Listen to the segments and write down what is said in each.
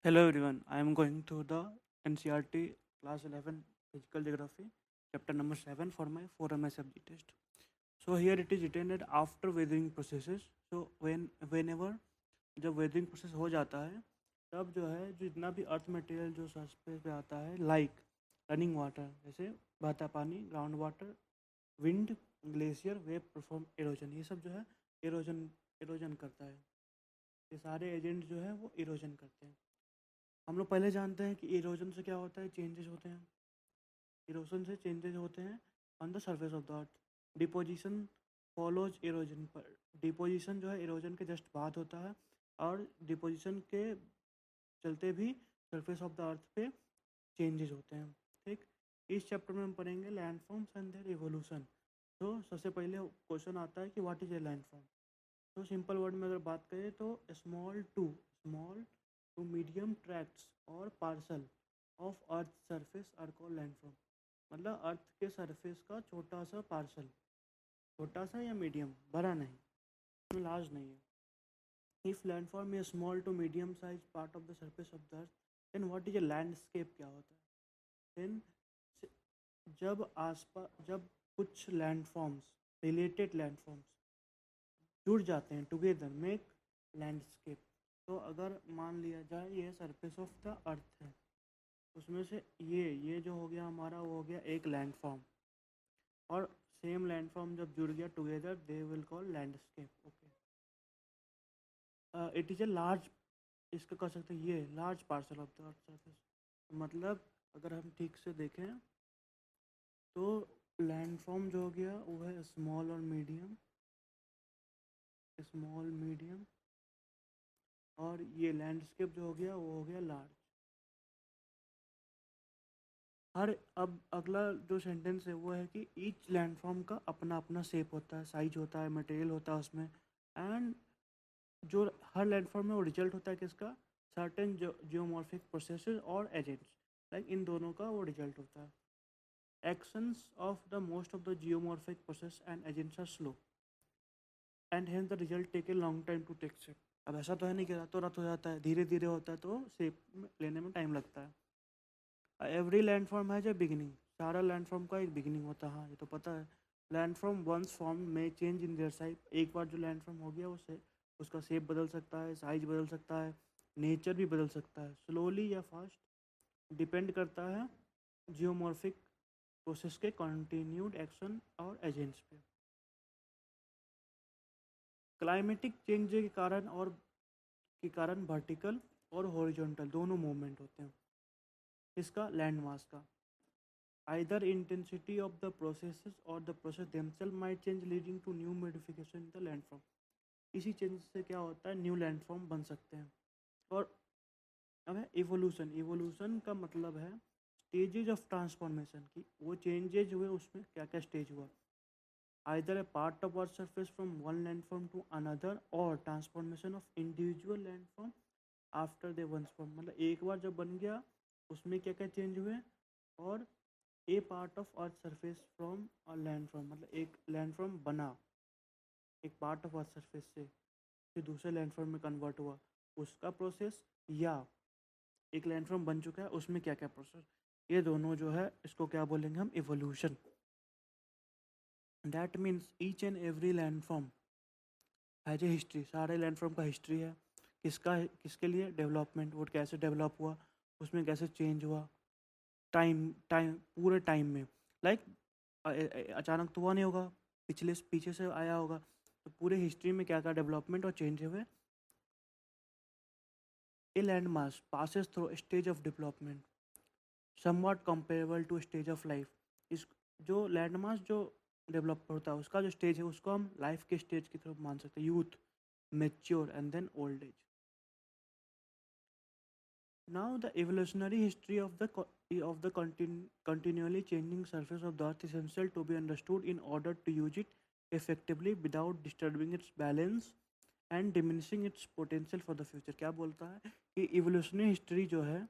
Hello everyone, I am going to the NCRT class 11 physical geography chapter number 7 for my 4 MSFG test. So here it is written that after weathering processes, so whenever जब weathering process हो जाता है तब जो है जितना भी earth material जो सरफेस पे आता है लाइक रनिंग वाटर जैसे बहता पानी ground water wind glacier wave perform erosion ये सब जो है इरोजन करता है। ये सारे एजेंट जो है वो इरोजन करते हैं। हम लोग पहले जानते हैं कि इरोजन से क्या होता है, चेंजेस होते हैं। इरोजन से चेंजेस होते हैं on the surface of the earth. Deposition follows erosion पर। डिपोजिशन जो है इरोजन के जस्ट बाद होता है और डिपोजिशन के चलते भी सरफेस ऑफ द अर्थ पे चेंजेस होते हैं। ठीक, इस चैप्टर में हम पढ़ेंगे लैंडफॉर्म्स एंड देयर इवोल्यूशन। तो सबसे पहले क्वेश्चन आता है कि व्हाट इज ए लैंडफॉर्म। तो सिंपल वर्ड में अगर बात करें तो स्मॉल टू मीडियम ट्रैक्ट्स और parcel of earth surface are called landform. मतलब अर्थ के सरफेस का छोटा सा पार्सल, छोटा सा या मीडियम, बड़ा नहीं, इसमें लार्ज नहीं है। If landform a small to medium size part of the surface of the earth then what is a landscape क्या होता है। देन जब कुछ लैंडफॉर्म्स, रिलेटेड लैंडफॉर्म्स जुड़ जाते हैं टुगेदर मेक लैंडस्केप। तो अगर मान लिया जाए ये सरफेस ऑफ द अर्थ है, उसमें से ये जो हो गया हमारा वो हो गया एक लैंडफॉर्म, और सेम लैंडफॉर्म जब जुड़ गया together they will call landscape. Okay, it is a large, इसका कह सकते हैं ये large parcel of the earth surface. मतलब अगर हम ठीक से देखें तो लैंडफॉर्म जो हो गया वो है स्मॉल और मीडियम, स्मॉल मीडियम, और ये लैंडस्केप जो हो गया वो हो गया लार्ज। हर अब अगला जो सेंटेंस है वो है कि ईच लैंडफॉर्म का अपना अपना शेप होता है, साइज होता है, मटेरियल होता है उसमें। एंड जो हर लैंडफॉर्म में वो रिजल्ट होता है किसका, सर्टेन जियोमॉर्फिक प्रोसेसेस और एजेंट्स, लाइक इन दोनों का वो रिजल्ट होता है। Actions of the most of the geomorphic process and agents are slow and hence the result take a long time to take shape. अब ऐसा तो है नहीं कि रातों रात हो जाता है, धीरे धीरे होता है तो शेप लेने में टाइम लगता है। एवरी लैंडफॉर्म है जो बिगिनिंग, सारा लैंडफॉर्म का एक बिगिनिंग होता है, हाँ ये तो पता है। लैंडफॉर्म वंस फॉर्म में चेंज इन देयर साइज, एक बार जो लैंडफॉर्म हो गया उसे उसका शेप बदल सकता है, साइज बदल सकता है, नेचर भी बदल सकता है, स्लोली या फास्ट, डिपेंड करता है जियोमॉर्फिक प्रोसेस के कंटिन्यूड एक्शन और एजेंट्स पे। क्लाइमेटिक चेंज के कारण वर्टिकल और हॉरिजॉन्टल दोनों मूवमेंट होते हैं इसका लैंड मास का। Either intensity of the processes or the process themselves might change leading to new modification in the landform। इसी चेंज से क्या होता है, न्यू लैंडफॉर्म बन सकते हैं। और अब है इवोल्यूशन। इवोल्यूशन का मतलब है स्टेजेज ऑफ ट्रांसफॉर्मेशन की, वो चेंजेज हुए उसमें क्या क्या स्टेज हुआ। Either a part of earth surface from one landform to another और transformation of individual landform after they once form. मतलब एक बार जब बन गया उसमें क्या क्या चेंज हुए, और a part of earth surface from a landform, मतलब एक लैंडफॉर्म बना एक पार्ट ऑफ अर्थ सरफेस से फिर दूसरे लैंडफॉर्म में कन्वर्ट हुआ उसका प्रोसेस, या एक लैंडफॉर्म बन चुका है उसमें क्या क्या प्रोसेस, ये दोनों जो है इसको क्या बोलेंगे हम, evolution. That means each and every landform has a history. सारे लैंडफॉर्म का हिस्ट्री है, किसके लिए, डेवलपमेंट, वो कैसे डेवलप हुआ, उसमें कैसे चेंज हुआ, टाइम टाइम पूरे टाइम में। लाइक अचानक तो हुआ नहीं होगा, पीछे से आया होगा, तो पूरे हिस्ट्री में क्या क्या डेवलपमेंट और चेंज हुए। A land mass passes through stage of development somewhat comparable to stage of life. इस जो लैंड मास जो डेवलप होता है उसका जो स्टेज है उसको हम लाइफ के स्टेज की तरफ मान सकते हैं, youth, mature and then old age. Now, the evolutionary history of the continually changing surface of the Earth is essential to be understood in order to use it effectively without disturbing its balance and diminishing its potential for the future। क्या बोलता है कि evolutionary history जो है,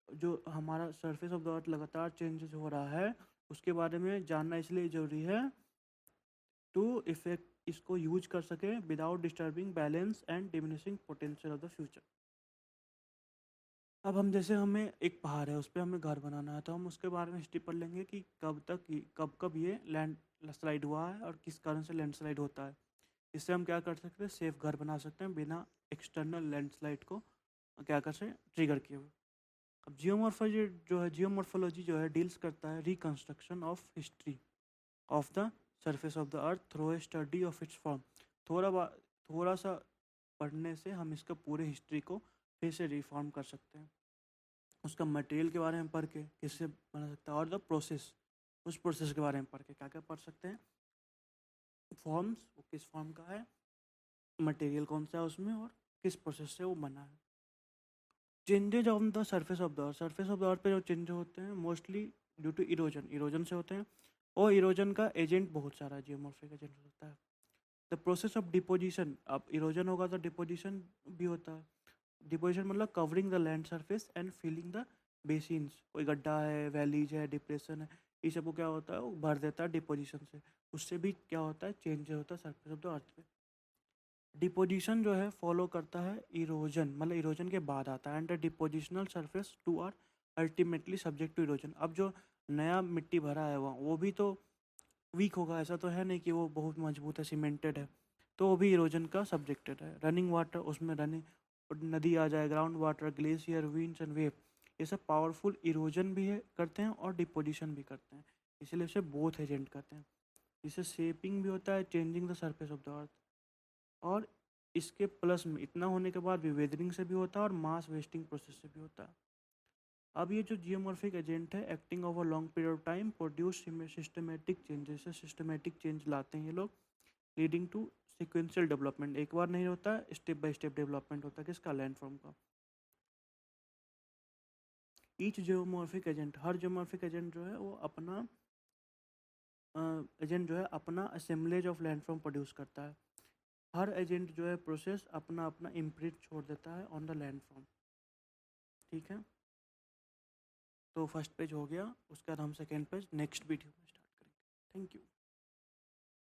जो हमारा surface of the अर्थ लगातार changes हो रहा है उसके बारे में जानना इसलिए ज़रूरी है टू इफेक्ट इसको यूज कर सके without disturbing balance and diminishing potential of the future. अब हम जैसे हमें एक पहाड़ है, उस पे हमें घर बनाना है, तो हम उसके बारे में हिस्ट्री पढ़ लेंगे कि कब कब ये लैंड स्लाइड हुआ है और किस कारण से लैंड स्लाइड होता है। इससे हम क्या कर सकते हैं, सेफ घर बना सकते हैं बिना एक्सटर्नल लैंड स्लाइड को क्या कर से ट्रिगर किए हुए। अब जियोमॉर्फोलॉजी जो है डील्स करता है reconstruction of history of the surface of the earth through a study of its form. थोड़ा सा पढ़ने से हम इसका पूरे हिस्ट्री को फिर से रिफॉर्म कर सकते हैं, उसका मटेरियल के बारे में पढ़ के किससे बना सकता है, और द प्रोसेस, उस प्रोसेस के बारे में पढ़ के क्या क्या पढ़ सकते हैं, फॉर्म्स वो किस फॉर्म का है, मटेरियल कौन सा है उसमें, और किस प्रोसेस से वो बना है। Changes on the surface of the अर्थ पे जो चेंज होते हैं मोस्टली ड्यू टू इरोजन से होते हैं, और इरोजन का एजेंट बहुत सारा है, जियोमॉर्फिक एजेंट होता है। द प्रोसेस ऑफ डिपोजिशन, अब इरोजन होगा तो डिपोजिशन भी होता है। डिपोजिशन मतलब covering the land surface and filling the basins, कोई गड्ढा है, वैलीज है, डिप्रेशन है, ये सब को क्या होता है वो भर देता है डिपोजिशन से, उससे भी क्या होता है चेंज होता है सरफेस ऑफ द अर्थ पे। डिपोजिशन जो है फॉलो करता है इरोजन, मतलब इरोजन के बाद आता है, and the depositional surface too are ultimately subject to erosion. अब जो नया मिट्टी भरा है वहाँ वो भी तो वीक होगा, ऐसा तो है नहीं कि वो बहुत मजबूत है, सीमेंटेड है, तो वो भी इरोजन का सब्जेक्टेड है। रनिंग वाटर, उसमें रनिंग नदी आ जाए, ground water, glacier, winds and wave, ये सब पावरफुल इरोजन भी है करते हैं और डिपोजिशन भी करते हैं, इसलिए इसे बोथ एजेंट कहते हैं। इससे शेपिंग भी होता है, changing the surface of the अर्थ, और इसके प्लस में इतना होने के बाद भी वेदरिंग से भी होता है और मास वेस्टिंग प्रोसेस से भी होता है। अब ये जो जियोमॉर्फिक एजेंट है acting over long period of time produce systematic changes, systematic change लाते हैं ये लोग, लीडिंग टू सिक्वेंशियल डेवलपमेंट, एक बार नहीं होता है, स्टेप बाय स्टेप डेवलपमेंट होता है किसका, लैंडफॉर्म का। ईच जियोमॉर्फिक एजेंट, हर जियोमॉर्फिक एजेंट जो है वो अपना एजेंट जो है अपना असेंबलेज ऑफ लैंडफॉर्म प्रोड्यूस करता है। हर एजेंट जो है प्रोसेस अपना अपना इम्प्रिंट छोड़ देता है ऑन द लैंडफॉर्म। ठीक है, तो फर्स्ट पेज हो गया, उसके बाद हम सेकेंड पेज नेक्स्ट वीडियो में स्टार्ट करेंगे। Thank you.